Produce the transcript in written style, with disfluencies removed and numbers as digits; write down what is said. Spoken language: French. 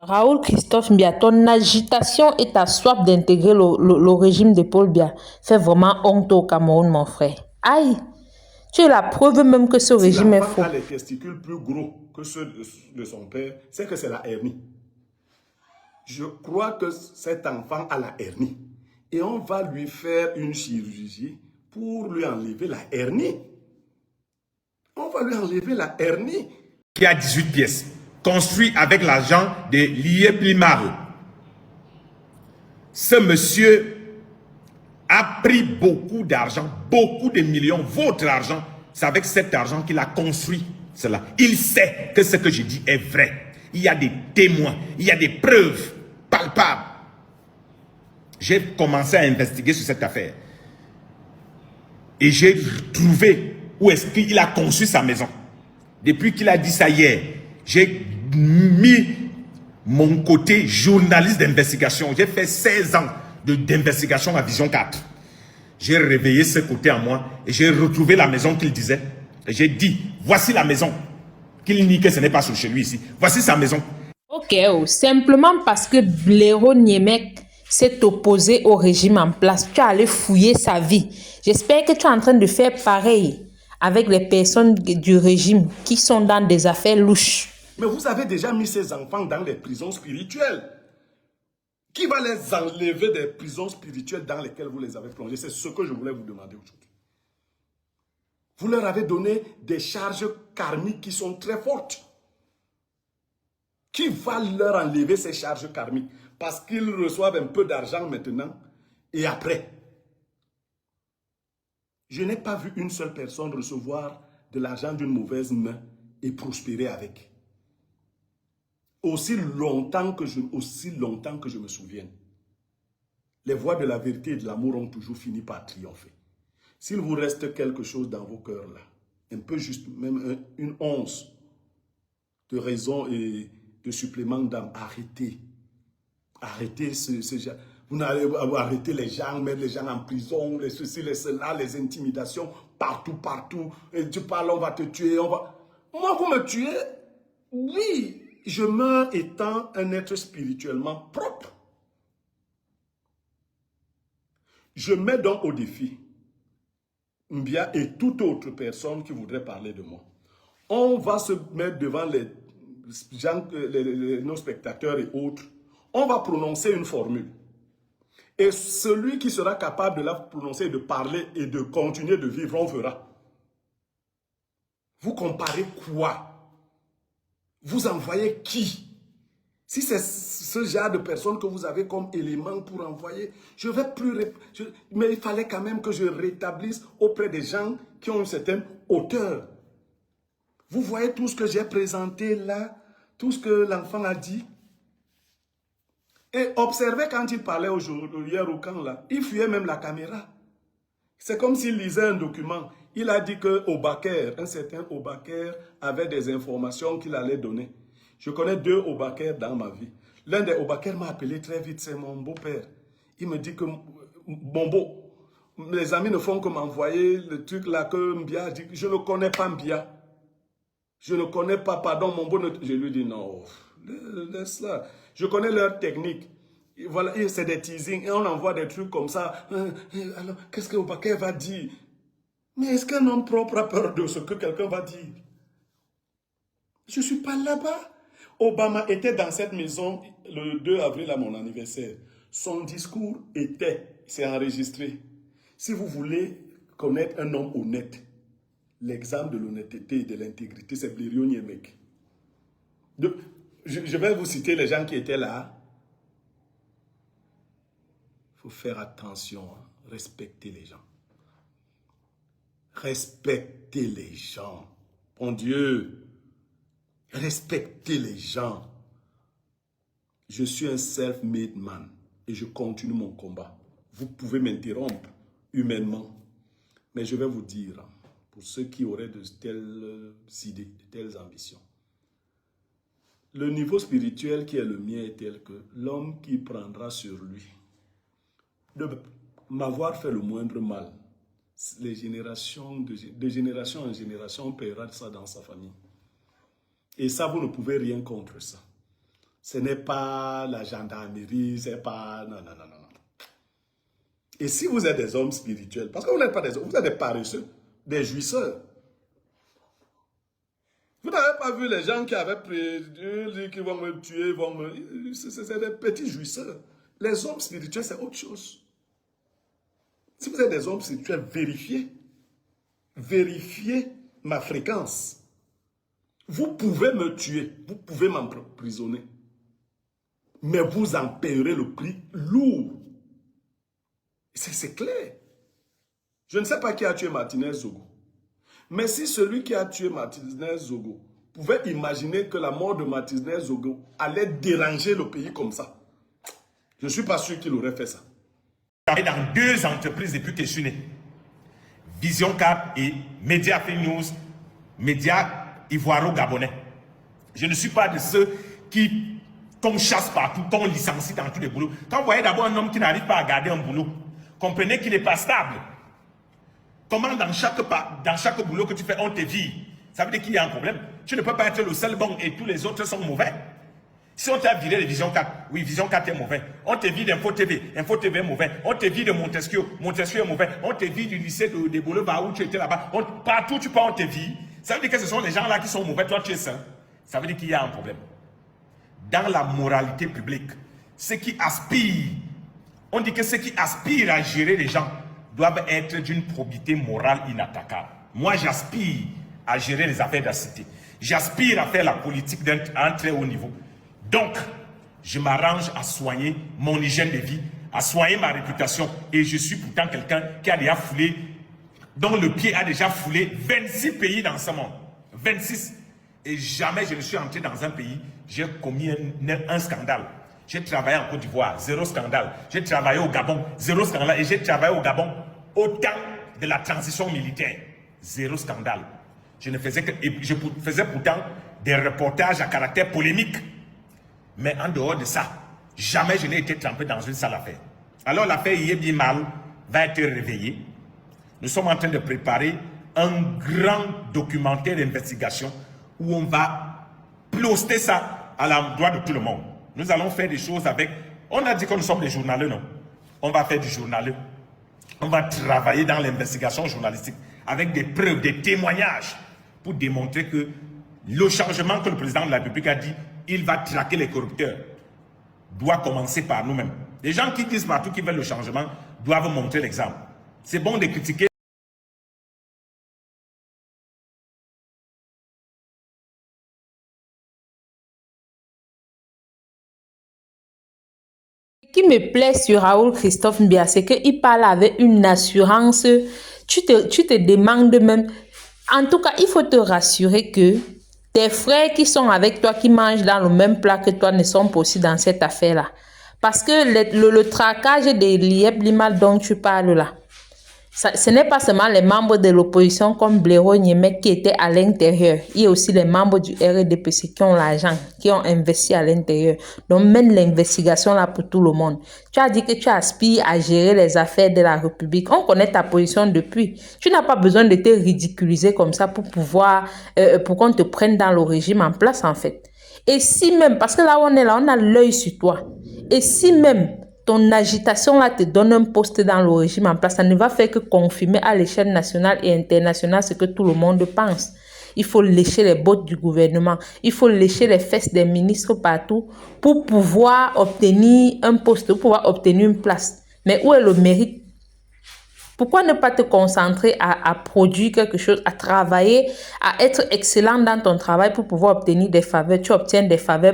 Raoul Christophe Biya, ton agitation et ta soif d'intégrer le régime de Paul Biya fait vraiment honte au Cameroun, mon frère. Aïe, tu es la preuve même que ce régime est l'enfant faux. a les testicules plus gros que ceux de son père, c'est que c'est la hernie. Je crois que cet enfant a la hernie. Et on va lui faire une chirurgie pour lui enlever la hernie. On va lui enlever la hernie. Qui a 18 pièces, construit avec l'argent de l'IE Plimal. Ce monsieur a pris beaucoup d'argent, beaucoup de millions, votre argent. C'est avec cet argent qu'il a construit cela. Il sait que ce que je dis est vrai. Il y a des témoins, il y a des preuves palpables. J'ai commencé à investiguer sur cette affaire. Et j'ai trouvé où est-ce qu'il a conçu sa maison. Depuis qu'il a dit ça hier, j'ai mis mon côté journaliste d'investigation. J'ai fait 16 ans d'investigation à Vision 4. J'ai réveillé ce côté en moi et j'ai retrouvé la maison qu'il disait. Et j'ai dit, voici la maison. Qu'il nie que ce n'est pas chez lui ici. Voici sa maison. Ok, simplement parce que Blaireau Niemek s'est opposé au régime en place, tu es allé fouiller sa vie. J'espère que tu es en train de faire pareil avec les personnes du régime qui sont dans des affaires louches. Mais vous avez déjà mis ces enfants dans les prisons spirituelles. Qui va les enlever des prisons spirituelles dans lesquelles vous les avez plongés? C'est ce que je voulais vous demander aujourd'hui. Vous leur avez donné des charges karmiques qui sont très fortes. Qui va leur enlever ces charges karmiques? Parce qu'ils reçoivent un peu d'argent maintenant et après. Je n'ai pas vu une seule personne recevoir de l'argent d'une mauvaise main et prospérer avec. Aussi longtemps que je me souvienne, les voies de la vérité et de l'amour ont toujours fini par triompher. S'il vous reste quelque chose dans vos cœurs là, un peu juste, même une once de raison et de supplément d'âme, arrêtez. Arrêtez ce genre. Vous n'allez arrêter les gens, mettre les gens en prison, les ceci, les cela, les intimidations, partout, partout. Et tu parles, on va te tuer, on va... Moi, vous me tuez? Oui, je meurs étant un être spirituellement propre. Je mets donc au défi Mbia et toute autre personne qui voudrait parler de moi. On va se mettre devant les gens, nos spectateurs et autres. On va prononcer une formule. Et celui qui sera capable de la prononcer, de parler et de continuer de vivre, on verra. Vous comparez quoi? Vous envoyez qui? Si c'est ce genre de personnes que vous avez comme élément pour envoyer, je vais plus... mais il fallait quand même que je rétablisse auprès des gens qui ont une certaine hauteur. Vous voyez tout ce que j'ai présenté là, tout ce que l'enfant a dit. Et observez quand il parlait hier au camp là, il fuyait même la caméra. C'est comme s'il lisait un document. Il a dit que Obaker, un certain Obaker, avait des informations qu'il allait donner. Je connais 2 Obaker dans ma vie. L'un des Obaker m'a appelé très vite, c'est mon beau-père. Il me dit que, Bombo, les amis ne font que m'envoyer le truc là que Mbia a dit. Je ne connais pas Mbia. Je ne connais pas, pardon, mon beau. Je lui dis non, laisse là. Je connais leur technique. Voilà, c'est des teasings et on envoie des trucs comme ça. Alors, qu'est-ce que Obaker va dire? Mais est-ce qu'un homme propre a peur de ce que quelqu'un va dire? Je ne suis pas là-bas. Obama était dans cette maison le 2 avril à mon anniversaire. Son discours était, c'est enregistré. Si vous voulez connaître un homme honnête, l'exemple de l'honnêteté et de l'intégrité, c'est Blaireau Niemek. Je vais vous citer les gens qui étaient là. Il faut faire attention, hein. Respecter les gens. Respectez les gens. Mon Dieu, respectez les gens. Je suis un self-made man et je continue mon combat. Vous pouvez m'interrompre humainement, mais je vais vous dire, pour ceux qui auraient de telles idées, de telles ambitions, le niveau spirituel qui est le mien est tel que l'homme qui prendra sur lui de m'avoir fait le moindre mal, les générations, de génération en génération, on paiera ça dans sa famille. Et ça, vous ne pouvez rien contre ça. Ce n'est pas la gendarmerie, c'est pas... Non, non, non, non. Et si vous êtes des hommes spirituels, parce que vous n'êtes pas des hommes, vous êtes des paresseux, des jouisseurs. Vous n'avez pas vu les gens qui avaient prédit qu'ils vont me tuer, c'est des petits jouisseurs. Les hommes spirituels, c'est autre chose. Si vous êtes des hommes spirituels, vérifiez. Vérifiez ma fréquence. Vous pouvez me tuer, vous pouvez m'emprisonner. Mais vous en payerez le prix lourd. C'est clair. Je ne sais pas qui a tué Martinez Zogo. Mais si celui qui a tué Martinez Zogo pouvait imaginer que la mort de Martinez Zogo allait déranger le pays comme ça, je ne suis pas sûr qu'il aurait fait ça. J'ai travaillé dans 2 entreprises depuis que je suis né. Vision 4 et Média Free News, Média Ivoiro-Gabonais. Je ne suis pas de ceux qu'on chasse partout, qu'on licencie dans tous les boulots. Quand vous voyez d'abord un homme qui n'arrive pas à garder un boulot, comprenez qu'il n'est pas stable. Comment dans chaque boulot que tu fais, on te vire? Ça veut dire qu'il y a un problème. Tu ne peux pas être le seul bon et tous les autres sont mauvais. Si on t'a viré de Vision 4, oui, Vision 4 est mauvais. On te vire d'Info TV, Info TV est mauvais. On te vire de Montesquieu, Montesquieu est mauvais. On te vire du lycée de Boulevard où tu étais là-bas. Partout tu pars, on te vire. Ça veut dire que ce sont les gens là qui sont mauvais, toi tu es sain. Ça veut dire qu'il y a un problème. Dans la moralité publique, ceux qui aspirent, on dit que ceux qui aspirent à gérer les gens doivent être d'une probité morale inattaquable. Moi, j'aspire à gérer les affaires de la cité. J'aspire à faire la politique d'un très haut niveau. Donc, je m'arrange à soigner mon hygiène de vie, à soigner ma réputation. Et je suis pourtant quelqu'un qui a déjà foulé, dont le pied a déjà foulé 26 pays dans ce monde. 26. Et jamais je ne suis entré dans un pays, j'ai commis un scandale. J'ai travaillé en Côte d'Ivoire, 0 scandale. J'ai travaillé au Gabon, 0 scandale. Et j'ai travaillé au Gabon au temps de la transition militaire, 0 scandale. Je faisais pourtant des reportages à caractère polémique. Mais en dehors de ça, jamais je n'ai été trempé dans une sale affaire. Alors l'affaire Yébi Mal va être réveillée. Nous sommes en train de préparer un grand documentaire d'investigation où on va poster ça à l'endroit de tout le monde. Nous allons faire des choses avec... On a dit que nous sommes des journaleux, non? On va faire du journaleux. On va travailler dans l'investigation journalistique avec des preuves, des témoignages pour démontrer que le changement que le président de la République a dit, il va traquer les corrupteurs, doit commencer par nous-mêmes. Les gens qui disent partout qu'ils veulent le changement doivent montrer l'exemple. C'est bon de critiquer. Ce qui me plaît sur Raoul Christophe Mbia, c'est qu'il parle avec une assurance. Tu te demandes même... En tout cas, il faut te rassurer que tes frères qui sont avec toi, qui mangent dans le même plat que toi, ne sont pas aussi dans cette affaire-là. Parce que le traquage de l'IEP Limal dont tu parles là, ce n'est pas seulement les membres de l'opposition comme Blaireau Niemek qui étaient à l'intérieur. Il y a aussi les membres du RDPC qui ont l'argent, qui ont investi à l'intérieur. Donc, mène l'investigation là pour tout le monde. Tu as dit que tu aspires à gérer les affaires de la République. On connaît ta position depuis. Tu n'as pas besoin de te ridiculiser comme ça pour pouvoir, pour qu'on te prenne dans le régime en place en fait. Et si même, parce que là où on est là, on a l'œil sur toi. Et si même ton agitation là te donne un poste dans le régime en place, ça ne va faire que confirmer à l'échelle nationale et internationale ce que tout le monde pense. Il faut lécher les bottes du gouvernement. Il faut lécher les fesses des ministres partout pour pouvoir obtenir un poste, pour pouvoir obtenir une place. Mais où est le mérite? Pourquoi ne pas te concentrer à produire quelque chose, à travailler, à être excellent dans ton travail pour pouvoir obtenir des faveurs? Tu obtiens des faveurs